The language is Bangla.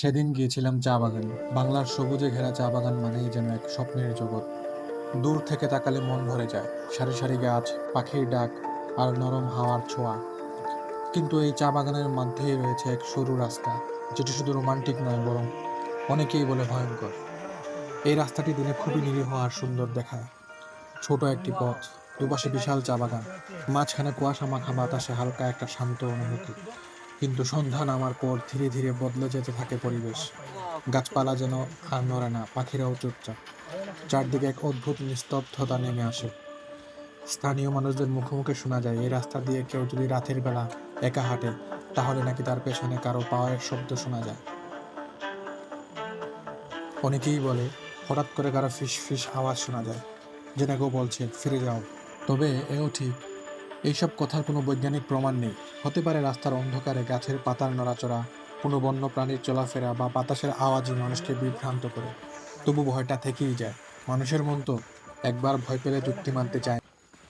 সেদিন গিয়েছিলাম চা বাগানে। বাংলার সবুজে ঘেরা চা বাগান মানেই যেন এক স্বপ্নের জগৎ। দূর থেকে তাকালে মন ভরে যায়। সারি সারি গাছ, পাখির ডাক আর নরম হাওয়ার ছোঁয়া। কিন্তু এই চা বাগানের মধ্যেই রয়েছে এক সরু রাস্তা, যেটি শুধু রোমান্টিক নয়, বরং অনেকেই বলে ভয়ঙ্কর। এই রাস্তাটি দিনে খুবই নিরীহ আর সুন্দর দেখায়। ছোট একটি পথ, দুপাশে বিশাল চা বাগান, মাঝখানে কুয়াশা মাখা বাতাসে হালকা একটা শান্ত অনুভূতি। কিন্তু সন্ধ্যা নামার পর ধীরে ধীরে বদলে যেতে থাকে পরিবেশ। গাছপালা যেন আর নড়ে না, পাখিরাও চুপচাপ। চারদিকে এক অদ্ভুত নিস্তব্ধতা নেমে আসে। স্থানীয় মানুষদের মুখে মুখে শোনা যায়, এই রাস্তা দিয়ে কেউ যদি রাতের বেলা একা হাঁটে, তাহলে নাকি তার পেছনে কারো পায়ের শব্দ শোনা যায়। অনেকেই বলে হঠাৎ করে কারো ফিস ফিস আওয়াজ শোনা যায়, যে না কেউ বলছে ফিরে যাও। তবে এও ঠিক, এইসব কথার কোনো বৈজ্ঞানিক প্রমাণ নেই। হতে পারে রাস্তার অন্ধকারে গাছের পাতার নড়াচড়া, কোনো বন্য প্রাণীর চলাফেরা বা বাতাসের আওয়াজই মানুষকে বিভ্রান্ত করে। তবু ভয়টা থেকেই যায়। মানুষের মন তো একবার ভয় পেলে যুক্তি মানতে চায়।